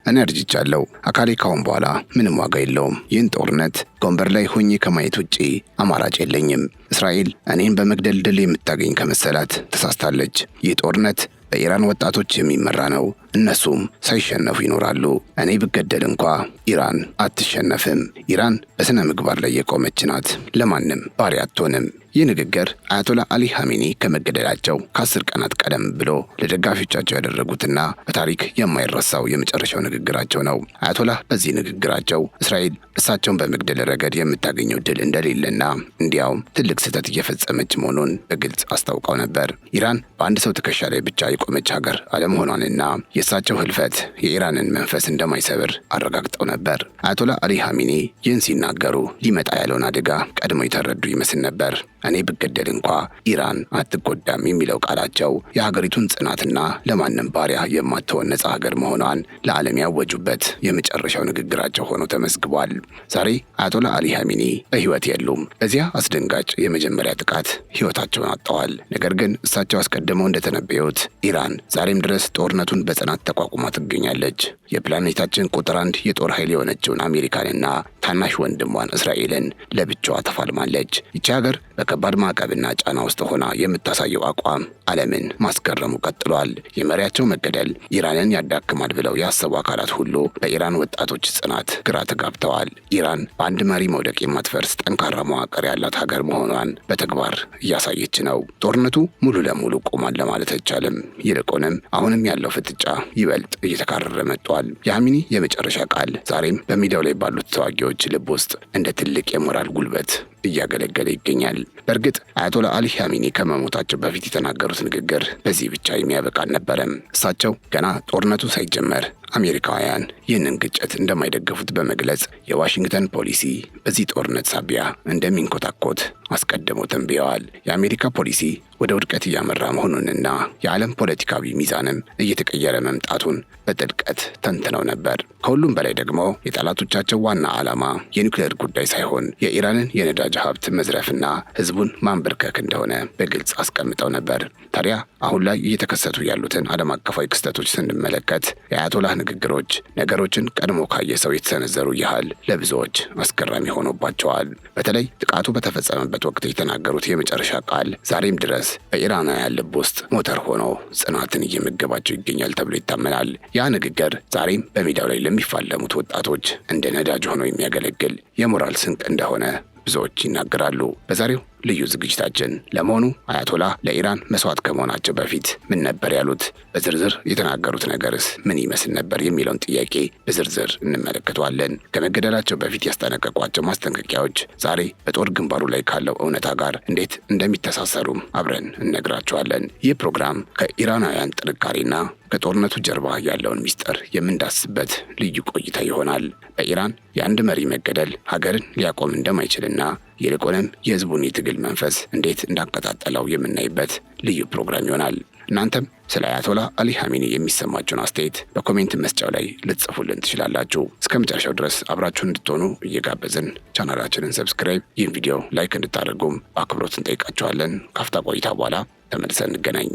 እኔ አርጅቻለሁ። አካሌ ካሁን በኋላ ምንም ዋጋ የለውም። ይህን ጦርነት ጎንበር ላይ ሆኜ ከማየት ውጪ አማራጭ የለኝም። እስራኤል እኔን በመግደል ድል የምታገኝ ከመሰላት ተሳስታለች። ይህ ጦርነት በኢራን ወጣቶች የሚመራ ነው። እነሱም ሳይሸነፉ ይኖራሉ። እኔ ብገደል እንኳ ኢራን አትሸነፍም። ኢራን በስነ ምግባር ላይ የቆመች ናት። ለማንም ባሪያ አትሆንም። ይህ ንግግር አያቶላ አሊ ኻሜኒ ከመገደላቸው ከ10 ቀናት ቀደም ብሎ ለደጋፊዎቻቸው ያደረጉትና በታሪክ የማይረሳው የመጨረሻው ንግግራቸው ነው። አያቶላ በዚህ ንግግራቸው እስራኤል እሳቸውን በመግደል ረገድ የምታገኘው ድል እንደሌለና እንዲያውም ትልቅ ስህተት እየፈጸመች መሆኑን በግልጽ አስታውቀው ነበር። ኢራን በአንድ ሰው ትከሻ ላይ ብቻ የቆመች ሀገር አለመሆኗንና የእሳቸው ህልፈት የኢራንን መንፈስ እንደማይሰብር አረጋግጠው ነበር። አያቶላ አሊ ኻሜኒ ይህን ሲናገሩ ሊመጣ ያለውን አደጋ ቀድሞ የተረዱ ይመስል ነበር። እኔ ብገደል እንኳ ኢራን አትጎዳም የሚለው ቃላቸው የሀገሪቱን ጽናትና ለማንም ባሪያ የማትሆን ነጻ ሀገር መሆኗን ለዓለም ያወጁበት የመጨረሻው ንግግራቸው ሆኖ ተመዝግቧል። ዛሬ አያቶላ አሊ ኻሜኒ በህይወት የሉም። በዚያ አስደንጋጭ የመጀመሪያ ጥቃት ህይወታቸውን አጥተዋል። ነገር ግን እሳቸው አስቀድመው እንደተነበዩት ኢራን ዛሬም ድረስ ጦርነቱን በጽናት ተቋቁማ ትገኛለች። የፕላኔታችን ቁጥር 1 የጦር ኃይል የሆነችውን አሜሪካንና ታናሽ ወንድሟን እስራኤልን ለብቻዋ ተፋልማለች። ይቺ ሀገር በከባድ ማዕቀብና ጫና ውስጥ ሆና የምታሳየው አቋም ዓለምን ማስገረሙ ቀጥሏል። የመሪያቸው መገደል ኢራንን ያዳክማል ብለው ያሰቡ አካላት ሁሉ በኢራን ወጣቶች ጽናት ግራ ተጋብተዋል። ኢራን በአንድ መሪ መውደቅ የማትፈርስ ጠንካራ መዋቅር ያላት ሀገር መሆኗን በተግባር እያሳየች ነው። ጦርነቱ ሙሉ ለሙሉ ቆሟል ለማለት አይቻልም። ይልቁንም አሁንም ያለው ፍጥጫ ይበልጥ እየተካረረ መጥቷል። የኻሜኒ የመጨረሻ ቃል ዛሬም በሜዳው ላይ ባሉት ተዋጊዎች ልብ ውስጥ እንደ ትልቅ የሞራል ጉልበት እያገለገለ ይገኛል። በእርግጥ አያቶላ አሊ ኻሜኒ ከመሞታቸው በፊት የተናገሩት ንግግር በዚህ ብቻ የሚያበቃ አልነበረም። እሳቸው ገና ጦርነቱ ሳይጀመር አሜሪካውያን ይህንን ግጭት እንደማይደግፉት በመግለጽ የዋሽንግተን ፖሊሲ በዚህ ጦርነት ሳቢያ እንደሚንኮታኮት አስቀድመው ተንብየዋል። የአሜሪካ ፖሊሲ ወደ ውድቀት እያመራ መሆኑንና የዓለም ፖለቲካዊ ሚዛንም እየተቀየረ መምጣቱን በጥልቀት ተንትነው ነበር። ከሁሉም በላይ ደግሞ የጠላቶቻቸው ዋና ዓላማ የኒውክሌር ጉዳይ ሳይሆን የኢራንን የነዳጅ ሀብት መዝረፍና ህዝቡን ማንበርከክ እንደሆነ በግልጽ አስቀምጠው ነበር። ታዲያ አሁን ላይ እየተከሰቱ ያሉትን ዓለም አቀፋዊ ክስተቶች ስንመለከት የአያቶላህ ንግግሮች ነገሮችን ቀድሞ ካየ ሰው የተሰነዘሩ ያህል ለብዙዎች አስገራሚ ሆኖባቸዋል። በተለይ ጥቃቱ በተፈጸመበት ወቅት የተናገሩት የመጨረሻ ቃል ዛሬም ድረስ በኢራናውያን ልብ ውስጥ ሞተር ሆኖ ጽናትን እየመገባቸው ይገኛል ተብሎ ይታመናል። ያ ንግግር ዛሬም በሜዳው ላይ ለሚፋለሙት ወጣቶች እንደ ነዳጅ ሆኖ የሚያገለግል የሞራል ስንቅ እንደሆነ ብዙዎች ይናገራሉ። በዛሬው ልዩ ዝግጅታችን ለመሆኑ አያቶላ ለኢራን መስዋዕት ከመሆናቸው በፊት ምን ነበር ያሉት? በዝርዝር የተናገሩት ነገርስ ምን ይመስል ነበር የሚለውን ጥያቄ በዝርዝር እንመለከተዋለን። ከመገደላቸው በፊት ያስጠነቀቋቸው ማስጠንቀቂያዎች ዛሬ በጦር ግንባሩ ላይ ካለው እውነታ ጋር እንዴት እንደሚተሳሰሩም አብረን እነግራቸዋለን። ይህ ፕሮግራም ከኢራናውያን ጥንካሬና ከጦርነቱ ጀርባ ያለውን ሚስጥር የምንዳስበት ልዩ ቆይታ ይሆናል። በኢራን የአንድ መሪ መገደል ሀገርን ሊያቆም እንደማይችልና ይልቁንም የህዝቡን የትግል መንፈስ እንዴት እንዳቀጣጠለው የምናይበት ልዩ ፕሮግራም ይሆናል። እናንተም ስለ አያቶላ አሊ ኻሜኒ የሚሰማችሁን አስተያየት በኮሜንት መስጫው ላይ ልትጽፉልን ትችላላችሁ። እስከ መጨረሻው ድረስ አብራችሁን እንድትሆኑ እየጋበዝን ቻናላችንን ሰብስክራይብ፣ ይህን ቪዲዮ ላይክ እንድታደርጉም በአክብሮት እንጠይቃችኋለን። ካፍታ ቆይታ በኋላ ተመልሰን እንገናኝ።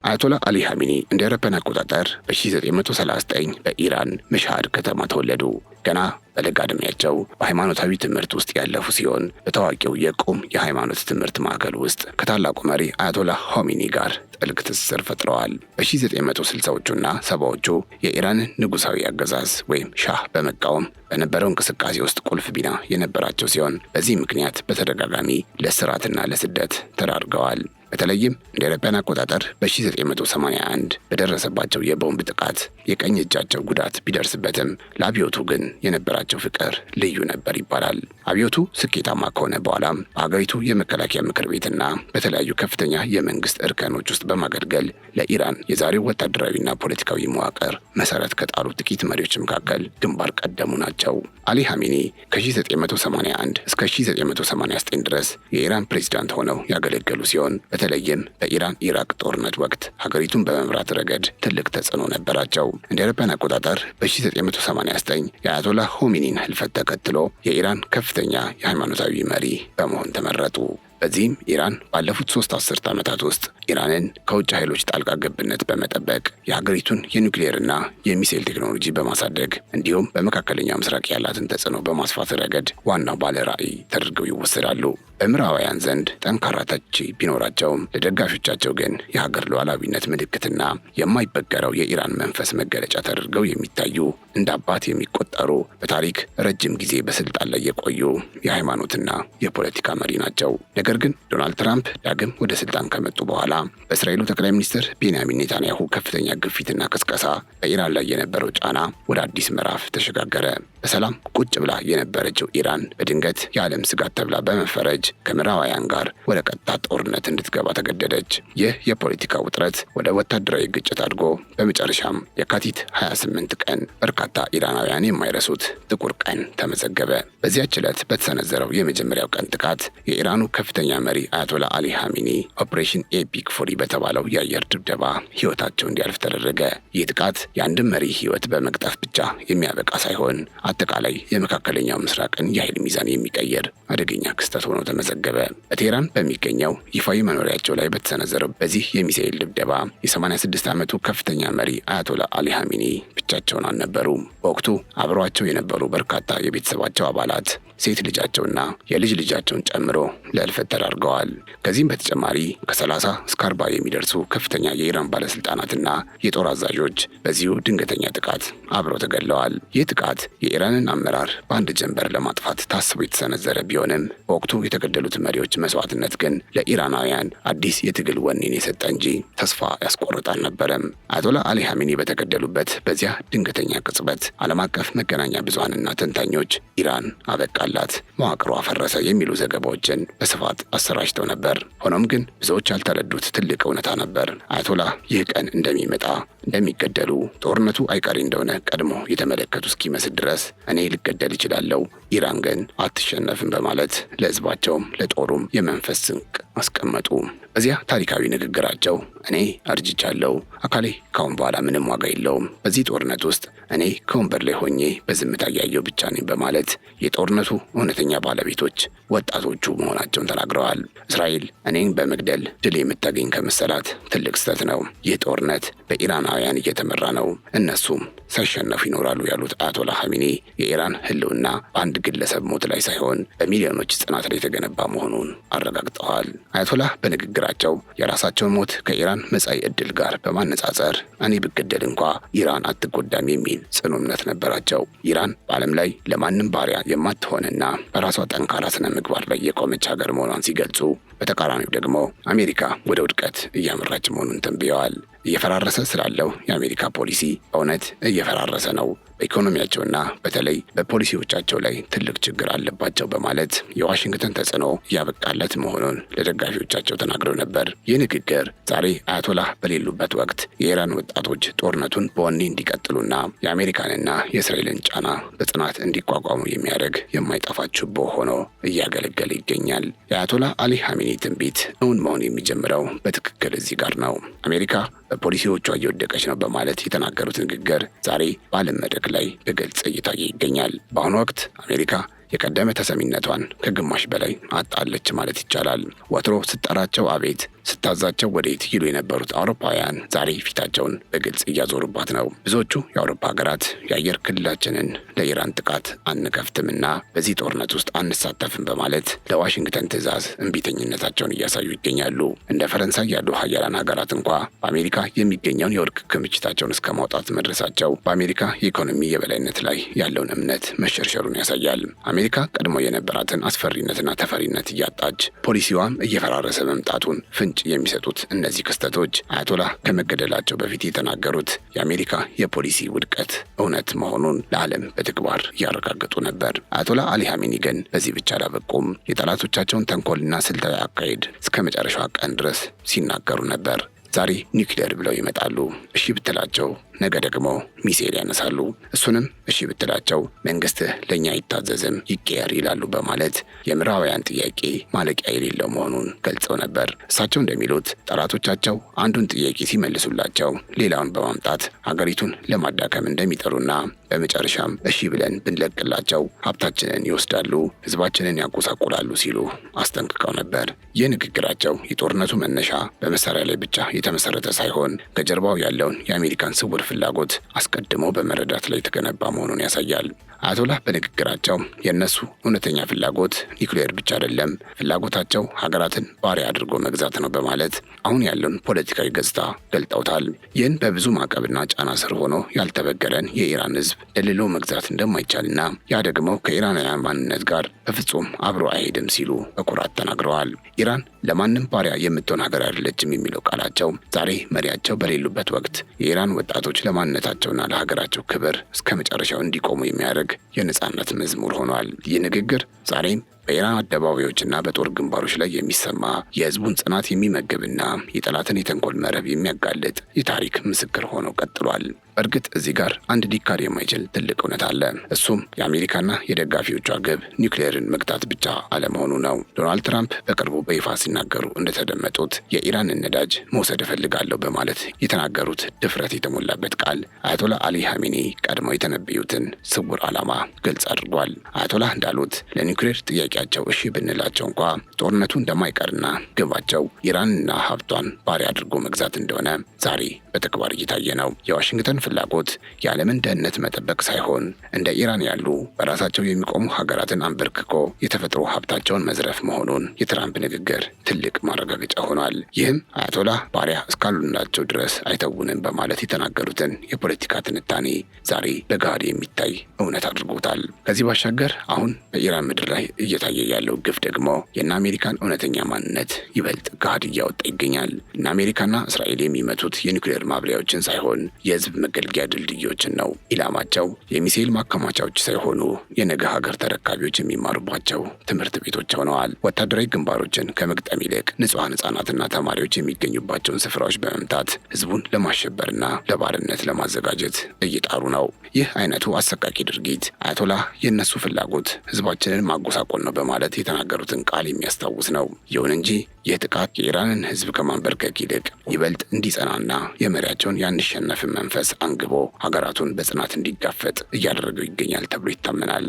አያቶላ አሊ ኻሜኒ እንደ አውሮፓውያን አቆጣጠር በ1939 በኢራን መሽሃድ ከተማ ተወለዱ። ገና በለጋ ዕድሜያቸው በሃይማኖታዊ ትምህርት ውስጥ ያለፉ ሲሆን በታዋቂው የቁም የሃይማኖት ትምህርት ማዕከል ውስጥ ከታላቁ መሪ አያቶላ ኻሜኒ ጋር ጥልቅ ትስስር ፈጥረዋል። በ1960ዎቹና 70ዎቹ የኢራንን ንጉሳዊ አገዛዝ ወይም ሻህ በመቃወም በነበረው እንቅስቃሴ ውስጥ ቁልፍ ሚና የነበራቸው ሲሆን በዚህ ምክንያት በተደጋጋሚ ለእስራትና ለስደት ተዳርገዋል። በተለይም እንደ አውሮፓውያን አቆጣጠር በ1981 በደረሰባቸው የቦምብ ጥቃት የቀኝ እጃቸው ጉዳት ቢደርስበትም ለአብዮቱ ግን የነበራቸው ፍቅር ልዩ ነበር ይባላል። አብዮቱ ስኬታማ ከሆነ በኋላም በሀገሪቱ የመከላከያ ምክር ቤትና በተለያዩ ከፍተኛ የመንግስት እርከኖች ውስጥ በማገልገል ለኢራን የዛሬው ወታደራዊና ፖለቲካዊ መዋቅር መሰረት ከጣሉ ጥቂት መሪዎች መካከል ግንባር ቀደሙ ናቸው። አሊ ኻሜኒ ከ1981 እስከ 1989 ድረስ የኢራን ፕሬዝዳንት ሆነው ያገለገሉ ሲሆን በተለይም በኢራን ኢራቅ ጦርነት ወቅት ሀገሪቱን በመምራት ረገድ ትልቅ ተጽዕኖ ነበራቸው። እንደ አውሮፓውያን አቆጣጠር በ1989 የአያቶላ ኻሜኒን ህልፈት ተከትሎ የኢራን ከፍተኛ የሃይማኖታዊ መሪ በመሆን ተመረጡ። በዚህም ኢራን ባለፉት 3 አስርት ዓመታት ውስጥ ኢራንን ከውጭ ኃይሎች ጣልቃ ገብነት በመጠበቅ የሀገሪቱን የኒውክሌርና የሚሳኤል ቴክኖሎጂ በማሳደግ እንዲሁም በመካከለኛው ምስራቅ ያላትን ተጽዕኖ በማስፋት ረገድ ዋናው ባለ ራዕይ ተደርገው ይወሰዳሉ። በምዕራባውያን ዘንድ ጠንካራ ተቺ ቢኖራቸውም ለደጋፊዎቻቸው ግን የሀገር ሉዓላዊነት ምልክትና የማይበገረው የኢራን መንፈስ መገለጫ ተደርገው የሚታዩ እንደ አባት የሚቆጠሩ በታሪክ ረጅም ጊዜ በስልጣን ላይ የቆዩ የሃይማኖትና የፖለቲካ መሪ ናቸው። ነገር ግን ዶናልድ ትራምፕ ዳግም ወደ ስልጣን ከመጡ በኋላ በእስራኤሉ ጠቅላይ ሚኒስትር ቤንያሚን ኔታንያሁ ከፍተኛ ግፊትና ቅስቀሳ በኢራን ላይ የነበረው ጫና ወደ አዲስ ምዕራፍ ተሸጋገረ። በሰላም ቁጭ ብላ የነበረችው ኢራን በድንገት የዓለም ስጋት ተብላ በመፈረጅ ከምዕራባውያን ጋር ወደ ቀጥታ ጦርነት እንድትገባ ተገደደች። ይህ የፖለቲካ ውጥረት ወደ ወታደራዊ ግጭት አድጎ በመጨረሻም የካቲት 28 ቀን በርካታ ኢራናውያን የማይረሱት ጥቁር ቀን ተመዘገበ። በዚያች ዕለት በተሰነዘረው የመጀመሪያው ቀን ጥቃት የኢራኑ ከፍተኛ መሪ አያቶላ አሊ ኻሜኒ ኦፕሬሽን ኤፒክ ፉሪ በተባለው የአየር ድብደባ ሕይወታቸው እንዲያልፍ ተደረገ። ይህ ጥቃት የአንድን መሪ ሕይወት በመቅጠፍ ብቻ የሚያበቃ ሳይሆን አጠቃላይ የመካከለኛው ምስራቅን የኃይል ሚዛን የሚቀይር አደገኛ ክስተት ሆኖ ተመዘገበ። በቴህራን በሚገኘው ይፋዊ መኖሪያቸው ላይ በተሰነዘረው በዚህ የሚሳኤል ድብደባ የ86 ዓመቱ ከፍተኛ መሪ አያቶላ አሊ ኻሜኒ ብቻቸውን አልነበሩም። በወቅቱ አብረዋቸው የነበሩ በርካታ የቤተሰባቸው አባላት ሴት ልጃቸውና የልጅ ልጃቸውን ጨምሮ ለእልፈት ተዳርገዋል። ከዚህም በተጨማሪ ከ30 እስከ 40 የሚደርሱ ከፍተኛ የኢራን ባለስልጣናትና የጦር አዛዦች በዚሁ ድንገተኛ ጥቃት አብረው ተገድለዋል። ይህ ጥቃት የኢራንን አመራር በአንድ ጀንበር ለማጥፋት ታስቦ የተሰነዘረ ቢሆንም በወቅቱ የተገደሉት መሪዎች መስዋዕትነት ግን ለኢራናውያን አዲስ የትግል ወኔን የሰጠ እንጂ ተስፋ ያስቆርጥ አልነበረም። አያቶላ አሊ ኻሜኒ በተገደሉበት በዚያ ድንገተኛ ቅጽበት ዓለም አቀፍ መገናኛ ብዙሃንና ተንታኞች ኢራን አበቃላት፣ መዋቅሯ ፈረሰ የሚሉ ዘገባዎችን በስፋት አሰራጭተው ነበር። ሆኖም ግን ብዙዎች ያልተረዱት ትልቅ እውነታ ነበር። አያቶላ ይህ ቀን እንደሚመጣ እንደሚገደሉ፣ ጦርነቱ አይቀሬ እንደሆነ ቀድሞ የተመለከቱ እስኪመስል ድረስ እኔ ልገደል እችላለሁ፣ ኢራን ግን አትሸነፍም በማለት ለሕዝባቸውም ለጦሩም የመንፈስ ስንቅ አስቀመጡ። በዚያ ታሪካዊ ንግግራቸው እኔ አርጅቻለሁ፣ አካሌ ካሁን በኋላ ምንም ዋጋ የለውም፣ በዚህ ጦርነት ውስጥ እኔ ከወንበር ላይ ሆኜ በዝምታ እያየሁ ብቻ ነኝ በማለት የጦርነቱ እውነተኛ ባለቤቶች ወጣቶቹ መሆናቸውን ተናግረዋል። እስራኤል እኔን በመግደል ድል የምታገኝ ከመሰላት ትልቅ ስህተት ነው። ይህ ጦርነት በኢራናውያን እየተመራ ነው፣ እነሱም ሳይሸነፉ ይኖራሉ ያሉት አያቶላ ኻሜኒ የኢራን ህልውና በአንድ ግለሰብ ሞት ላይ ሳይሆን በሚሊዮኖች ጽናት ላይ የተገነባ መሆኑን አረጋግጠዋል። አያቶላ በንግግራቸው የራሳቸውን ሞት ከኢራን መጻኢ ዕድል ጋር በማነጻጸር እኔ ብገደል እንኳ ኢራን አትጎዳም የሚል ጽኑ እምነት ነበራቸው። ኢራን በዓለም ላይ ለማንም ባሪያ የማትሆንና በራሷ ጠንካራ ስነ ምግባር ላይ የቆመች ሀገር መሆኗን ሲገልጹ፣ በተቃራኒው ደግሞ አሜሪካ ወደ ውድቀት እያመራች መሆኑን ተንብየዋል። እየፈራረሰ ስላለው የአሜሪካ ፖሊሲ እውነት እየፈራረሰ ነው፣ በኢኮኖሚያቸውና በተለይ በፖሊሲዎቻቸው ላይ ትልቅ ችግር አለባቸው በማለት የዋሽንግተን ተጽዕኖ እያበቃለት መሆኑን ለደጋፊዎቻቸው ተናግረው ነበር። ይህ ንግግር ዛሬ አያቶላህ በሌሉበት ወቅት የኢራን ወጣቶች ጦርነቱን በወኔ እንዲቀጥሉና የአሜሪካንና የእስራኤልን ጫና በጽናት እንዲቋቋሙ የሚያደርግ የማይጠፋ ችቦ ሆኖ እያገለገለ ይገኛል። የአያቶላህ አሊ ኻሜኒ ትንቢት እውን መሆን የሚጀምረው በትክክል እዚህ ጋር ነው። አሜሪካ በፖሊሲዎቿ እየወደቀች ነው በማለት የተናገሩት ንግግር ዛሬ በዓለም መድረክ ላይ በግልጽ እየታየ ይገኛል። በአሁኑ ወቅት አሜሪካ የቀደመ ተሰሚነቷን ከግማሽ በላይ አጣለች ማለት ይቻላል። ወትሮ ስትጠራቸው አቤት ስታዛቸው ወዴት ይሉ የነበሩት አውሮፓውያን ዛሬ ፊታቸውን በግልጽ እያዞሩባት ነው። ብዙዎቹ የአውሮፓ ሀገራት የአየር ክልላችንን ለኢራን ጥቃት አንከፍትምና በዚህ ጦርነት ውስጥ አንሳተፍም በማለት ለዋሽንግተን ትዕዛዝ እምቢተኝነታቸውን እያሳዩ ይገኛሉ። እንደ ፈረንሳይ ያሉ ሀያላን ሀገራት እንኳ በአሜሪካ የሚገኘውን የወርቅ ክምችታቸውን እስከ ማውጣት መድረሳቸው በአሜሪካ የኢኮኖሚ የበላይነት ላይ ያለውን እምነት መሸርሸሩን ያሳያል። አሜሪካ ቀድሞ የነበራትን አስፈሪነትና ተፈሪነት እያጣች ፖሊሲዋም እየፈራረሰ መምጣቱን ፍንጭ የሚሰጡት እነዚህ ክስተቶች አያቶላህ ከመገደላቸው በፊት የተናገሩት የአሜሪካ የፖሊሲ ውድቀት እውነት መሆኑን ለዓለም በተግባር እያረጋገጡ ነበር። አያቶላህ አሊ ኻሜኒ ግን በዚህ ብቻ አላበቁም። የጠላቶቻቸውን ተንኮልና ስልታዊ አካሄድ እስከ መጨረሻው ቀን ድረስ ሲናገሩ ነበር። ዛሬ ኒውክሌር ብለው ይመጣሉ፣ እሺ ብትላቸው ነገ ደግሞ ሚሳኤል ያነሳሉ። እሱንም እሺ ብትላቸው መንግስትህ ለእኛ አይታዘዝም ይቀየር ይላሉ በማለት የምዕራባውያን ጥያቄ ማለቂያ የሌለው መሆኑን ገልጸው ነበር። እሳቸው እንደሚሉት ጠላቶቻቸው አንዱን ጥያቄ ሲመልሱላቸው ሌላውን በማምጣት ሀገሪቱን ለማዳከም እንደሚጠሩና በመጨረሻም እሺ ብለን ብንለቅላቸው ሀብታችንን ይወስዳሉ፣ ህዝባችንን ያጎሳቁላሉ ሲሉ አስጠንቅቀው ነበር። ይህ ንግግራቸው የጦርነቱ መነሻ በመሳሪያ ላይ ብቻ የተመሰረተ ሳይሆን ከጀርባው ያለውን የአሜሪካን ስውር ፍላጎት አስቀድሞ በመረዳት ላይ የተገነባ መሆኑን ያሳያል። አያቶላህ በንግግራቸው የእነሱ እውነተኛ ፍላጎት ኒውክሌር ብቻ አይደለም፣ ፍላጎታቸው ሀገራትን ባሪያ አድርጎ መግዛት ነው በማለት አሁን ያለውን ፖለቲካዊ ገጽታ ገልጠውታል። ይህን በብዙ ማዕቀብና ጫና ስር ሆኖ ያልተበገረን የኢራን ህዝብ ደልሎ መግዛት እንደማይቻልና ያ ደግሞ ከኢራናውያን ማንነት ጋር በፍጹም አብሮ አይሄድም ሲሉ በኩራት ተናግረዋል። ኢራን ለማንም ባሪያ የምትሆን ሀገር አይደለችም የሚለው ቃላቸው ዛሬ መሪያቸው በሌሉበት ወቅት የኢራን ወጣቶች ለማንነታቸውና ለሀገራቸው ክብር እስከ መጨረሻው እንዲቆሙ የሚያደርግ የነጻነት መዝሙር ሆኗል። ይህ ንግግር ዛሬም በኢራን አደባባዮችና በጦር ግንባሮች ላይ የሚሰማ የህዝቡን ጽናት የሚመግብና የጠላትን የተንኮል መረብ የሚያጋልጥ የታሪክ ምስክር ሆኖ ቀጥሏል። በእርግጥ እዚህ ጋር አንድ ሊካድ የማይችል ትልቅ እውነት አለ። እሱም የአሜሪካና የደጋፊዎቿ ግብ ኒውክሌርን መግታት ብቻ አለመሆኑ ነው። ዶናልድ ትራምፕ በቅርቡ በይፋ ሲናገሩ እንደተደመጡት የኢራንን ነዳጅ መውሰድ እፈልጋለሁ በማለት የተናገሩት ድፍረት የተሞላበት ቃል አያቶላ አሊ ሐሜኒ ቀድመው የተነበዩትን ስውር ዓላማ ግልጽ አድርጓል። አያቶላ እንዳሉት ለኒውክሌር ጥያቄያቸው እሺ ብንላቸው እንኳ ጦርነቱ እንደማይቀርና ግባቸው ኢራንና ሀብቷን ባሪያ አድርጎ መግዛት እንደሆነ ዛሬ በተግባር እየታየ ነው። የዋሽንግተን ፍላጎት የዓለምን ደህንነት መጠበቅ ሳይሆን እንደ ኢራን ያሉ በራሳቸው የሚቆሙ ሀገራትን አንበርክኮ የተፈጥሮ ሀብታቸውን መዝረፍ መሆኑን የትራምፕ ንግግር ትልቅ ማረጋገጫ ሆኗል። ይህም አያቶላህ ባሪያ እስካሉላቸው ድረስ አይተውንም በማለት የተናገሩትን የፖለቲካ ትንታኔ ዛሬ በገሃድ የሚታይ እውነት አድርጎታል። ከዚህ ባሻገር አሁን በኢራን ምድር ላይ እየታየ ያለው ግፍ ደግሞ የእነ አሜሪካን እውነተኛ ማንነት ይበልጥ ገሃድ እያወጣ ይገኛል። እነ አሜሪካና እስራኤል የሚመቱት የኒውክሌር ማብሪያዎችን ሳይሆን የህዝብ መገልገያ ድልድዮችን ነው። ኢላማቸው የሚሳኤል ማከማቻዎች ሳይሆኑ የነገ ሀገር ተረካቢዎች የሚማሩባቸው ትምህርት ቤቶች ሆነዋል። ወታደራዊ ግንባሮችን ከመግጠም ይልቅ ንጹሐን ህጻናትና ተማሪዎች የሚገኙባቸውን ስፍራዎች በመምታት ህዝቡን ለማሸበርና ለባርነት ለማዘጋጀት እየጣሩ ነው። ይህ አይነቱ አሰቃቂ ድርጊት አያቶላህ የእነሱ ፍላጎት ህዝባችንን ማጎሳቆል ነው በማለት የተናገሩትን ቃል የሚያስታውስ ነው። ይሁን እንጂ ይህ ጥቃት የኢራንን ህዝብ ከማንበርከክ ይልቅ ይበልጥ እንዲጸናና የመሪያቸውን ያንሸነፍን መንፈስ አንግቦ ሀገራቱን በጽናት እንዲጋፈጥ እያደረገው ይገኛል ተብሎ ይታመናል።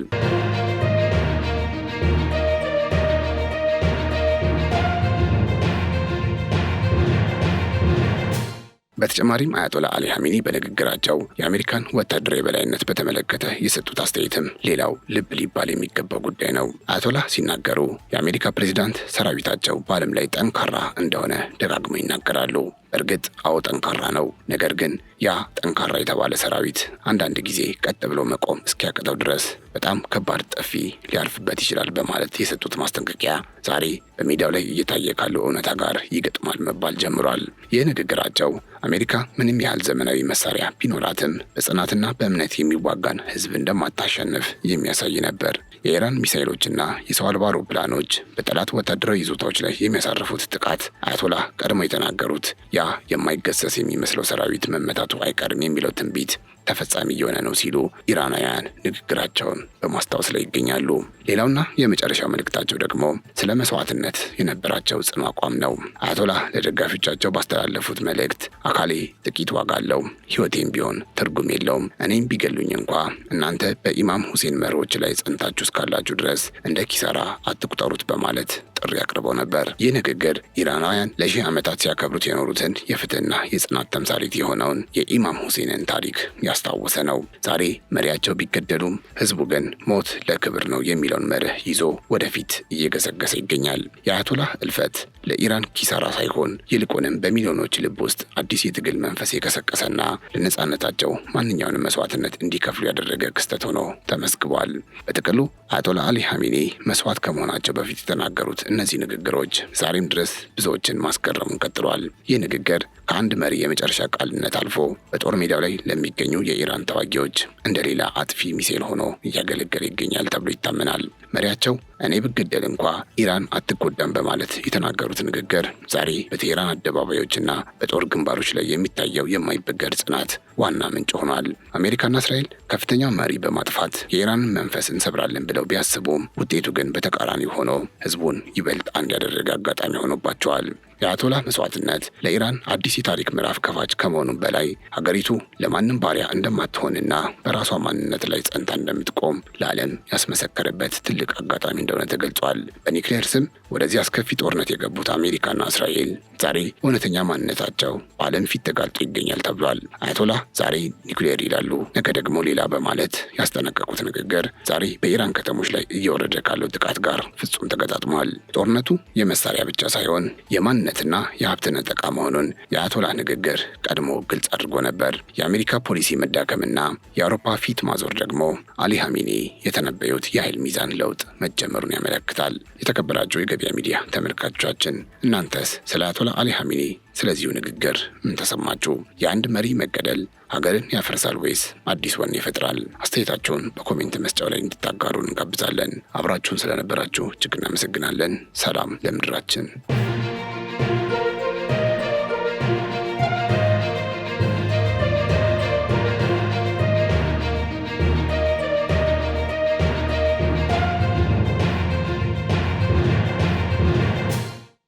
በተጨማሪም አያቶላ አሊ ሐሜኒ በንግግራቸው የአሜሪካን ወታደራዊ የበላይነት በተመለከተ የሰጡት አስተያየትም ሌላው ልብ ሊባል የሚገባው ጉዳይ ነው። አያቶላ ሲናገሩ የአሜሪካ ፕሬዚዳንት ሰራዊታቸው በዓለም ላይ ጠንካራ እንደሆነ ደጋግመው ይናገራሉ። እርግጥ አዎ ጠንካራ ነው። ነገር ግን ያ ጠንካራ የተባለ ሰራዊት አንዳንድ ጊዜ ቀጥ ብሎ መቆም እስኪያቅተው ድረስ በጣም ከባድ ጠፊ ሊያርፍበት ይችላል በማለት የሰጡት ማስጠንቀቂያ ዛሬ በሜዳው ላይ እየታየ ካለው እውነታ ጋር ይገጥማል መባል ጀምሯል። ይህ ንግግራቸው አሜሪካ ምንም ያህል ዘመናዊ መሳሪያ ቢኖራትም በጽናትና በእምነት የሚዋጋን ህዝብ እንደማታሸንፍ የሚያሳይ ነበር። የኢራን ሚሳኤሎችና የሰው አልባ አውሮፕላኖች በጠላት ወታደራዊ ይዞታዎች ላይ የሚያሳርፉት ጥቃት አያቶላህ ቀድሞ የተናገሩት ያ የማይገሰስ የሚመስለው ሰራዊት መመታቱ አይቀርም የሚለው ትንቢት ተፈጻሚ እየሆነ ነው ሲሉ ኢራናውያን ንግግራቸውን በማስታወስ ላይ ይገኛሉ። ሌላውና የመጨረሻው መልእክታቸው ደግሞ ስለ መስዋዕትነት የነበራቸው ጽኑ አቋም ነው። አያቶላህ ለደጋፊዎቻቸው ባስተላለፉት መልእክት አካሌ ጥቂት ዋጋ አለው፣ ህይወቴም ቢሆን ትርጉም የለውም። እኔም ቢገሉኝ እንኳ እናንተ በኢማም ሁሴን መርሆች ላይ ጸንታችሁ እስካላችሁ ድረስ እንደ ኪሳራ አትቁጠሩት በማለት ጥሪ አቅርበው ነበር። ይህ ንግግር ኢራናውያን ለሺህ ዓመታት ሲያከብሩት የኖሩትን የፍትህና የጽናት ተምሳሌት የሆነውን የኢማም ሁሴንን ታሪክ ያስታወሰ ነው። ዛሬ መሪያቸው ቢገደሉም ህዝቡ ግን ሞት ለክብር ነው የሚለውን መርህ ይዞ ወደፊት እየገሰገሰ ይገኛል። የአያቶላህ እልፈት ለኢራን ኪሳራ ሳይሆን ይልቁንም በሚሊዮኖች ልብ ውስጥ አዲስ የትግል መንፈስ የቀሰቀሰና ለነጻነታቸው ማንኛውንም መስዋዕትነት እንዲከፍሉ ያደረገ ክስተት ሆኖ ተመዝግቧል። በጥቅሉ አያቶላ አሊ ሐሜኒ መስዋዕት ከመሆናቸው በፊት የተናገሩት እነዚህ ንግግሮች ዛሬም ድረስ ብዙዎችን ማስገረሙን ቀጥሏል። ይህ ንግግር ከአንድ መሪ የመጨረሻ ቃልነት አልፎ በጦር ሜዳው ላይ ለሚገኙ የኢራን ተዋጊዎች እንደ ሌላ አጥፊ ሚሳኤል ሆኖ እያገለገለ ይገኛል ተብሎ ይታመናል። መሪያቸው እኔ ብገደል እንኳ ኢራን አትጎዳም በማለት የተናገሩት ንግግር ዛሬ በቴህራን አደባባዮችና በጦር ግንባሮች ላይ የሚታየው የማይበገር ጽናት ዋና ምንጭ ሆኗል። አሜሪካና እስራኤል ከፍተኛ መሪ በማጥፋት የኢራንን መንፈስ እንሰብራለን ብለው ቢያስቡም ውጤቱ ግን በተቃራኒው ሆኖ ህዝቡን ይበልጥ አንድ ያደረገ አጋጣሚ ሆኖባቸዋል። የአያቶላህ መስዋዕትነት ለኢራን አዲስ የታሪክ ምዕራፍ ከፋች ከመሆኑም በላይ ሀገሪቱ ለማንም ባሪያ እንደማትሆንና በራሷ ማንነት ላይ ጸንታ እንደምትቆም ለዓለም ያስመሰከረበት ትልቅ አጋጣሚ እንደሆነ ተገልጿል። በኒውክሌር ስም ወደዚህ አስከፊ ጦርነት የገቡት አሜሪካና እስራኤል ዛሬ እውነተኛ ማንነታቸው በዓለም ፊት ተጋልጦ ይገኛል ተብሏል። አያቶላህ ዛሬ ኒውክሌር ይላሉ፣ ነገ ደግሞ ሌላ በማለት ያስጠነቀቁት ንግግር ዛሬ በኢራን ከተሞች ላይ እየወረደ ካለው ጥቃት ጋር ፍጹም ተገጣጥሟል። ጦርነቱ የመሳሪያ ብቻ ሳይሆን የማንነትና የሀብት ነጠቃ መሆኑን የአያቶላህ ንግግር ቀድሞ ግልጽ አድርጎ ነበር። የአሜሪካ ፖሊሲ መዳከምና የአውሮፓ ፊት ማዞር ደግሞ አሊ ሀሚኒ የተነበዩት የኃይል ሚዛን ለውጥ መጀመሩን ያመለክታል። የተከበራችሁ የገበያ ሚዲያ ተመልካቾቻችን እናንተስ ስለ አያቶላህ አሊ ሀሚኒ ስለዚሁ ንግግር ምን ተሰማችሁ? የአንድ መሪ መገደል ሀገርን ያፈርሳል ወይስ አዲስ ወኔ ይፈጥራል? አስተያየታችሁን በኮሜንት መስጫው ላይ እንድታጋሩን እንጋብዛለን። አብራችሁን ስለነበራችሁ እጅግ እናመሰግናለን። ሰላም ለምድራችን።